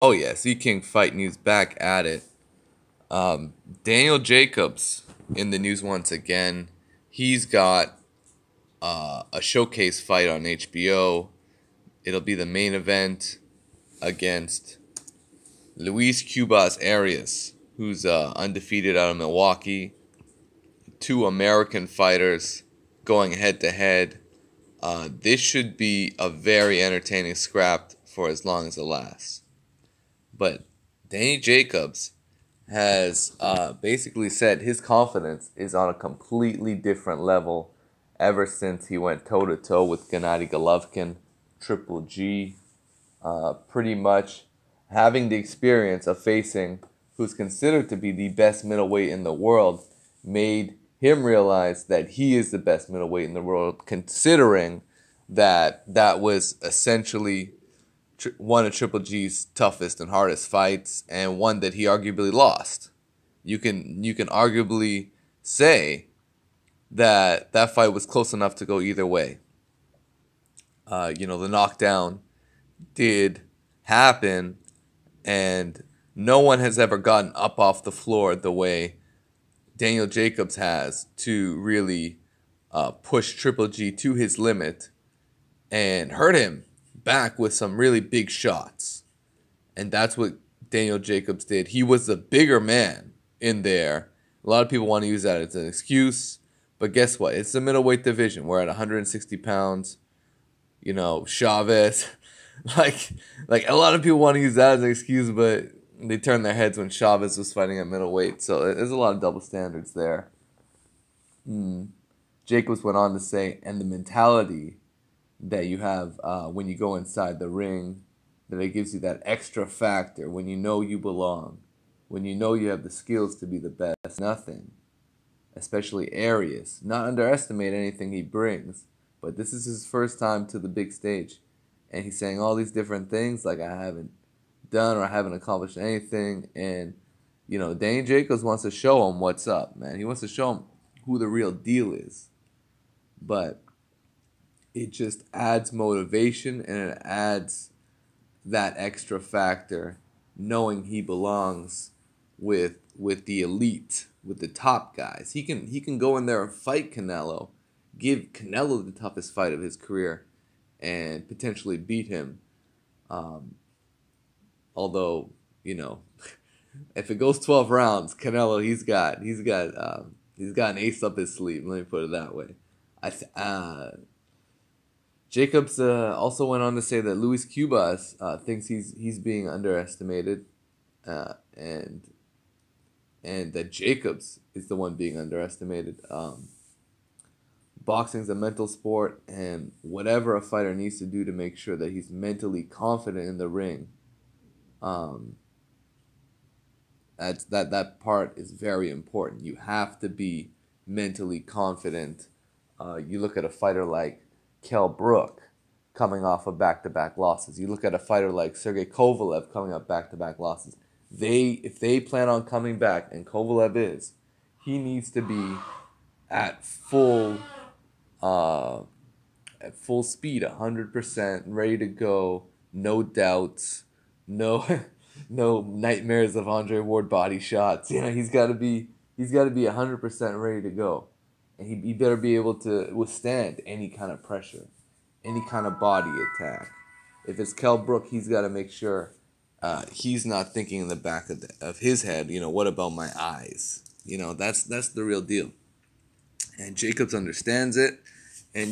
Oh yeah, Sea King Fight News back at it. Daniel Jacobs in the news once again. He's got a showcase fight on HBO. It'll be the main event against Luis Cubas Arias, who's undefeated out of Milwaukee. Two American fighters going head to head. This should be a very entertaining scrap for as long as it lasts. But Danny Jacobs has basically said his confidence is on a completely different level ever since he went toe-to-toe with Gennady Golovkin, Triple G, pretty much having the experience of facing who's considered to be the best middleweight in the world made him realize that he is the best middleweight in the world, considering that was essentially one of Triple G's toughest and hardest fights, and one that he arguably lost. You can arguably say that fight was close enough to go either way. The knockdown did happen, and no one has ever gotten up off the floor the way Daniel Jacobs has to really push Triple G to his limit and hurt him back with some really big shots. And that's what Daniel Jacobs did. He was the bigger man in there. A lot of people want to use that as an excuse, but guess what? It's the middleweight division. We're at 160 pounds. Chavez. like a lot of people want to use that as an excuse, but they turned their heads when Chavez was fighting at middleweight. So there's a lot of double standards there. Jacobs went on to say, and the mentality that you have when you go inside the ring, that it gives you that extra factor when you know you belong, when you know you have the skills to be the best. Nothing, especially Arias. Not underestimate anything he brings, but this is his first time to the big stage, and he's saying all these different things like I haven't done or I haven't accomplished anything, and Danny Jacobs wants to show him what's up, man. He wants to show him who the real deal is, but it just adds motivation and it adds that extra factor knowing he belongs with the elite, with the top guys. He can go in there and fight Canelo, give Canelo the toughest fight of his career, and potentially beat him. Although, if it goes 12 rounds, Canelo he's got an ace up his sleeve. Let me put it that way. Jacobs also went on to say that Luis Cubas thinks he's being underestimated, and that Jacobs is the one being underestimated. Boxing's a mental sport, and whatever a fighter needs to do to make sure that he's mentally confident in the ring, that part is very important. You have to be mentally confident. You look at a fighter like Kell Brook coming off of back-to-back losses. You look at a fighter like Sergey Kovalev coming up back-to-back losses. If they plan on coming back, and Kovalev is, he needs to be at full speed, 100%, ready to go, no doubts, no no nightmares of Andre Ward body shots. He's got to be 100% ready to go. And he better be able to withstand any kind of pressure, any kind of body attack. If it's Kell Brook, he's got to make sure he's not thinking in the back of his head, what about my eyes? That's the real deal. And Jacobs understands it. And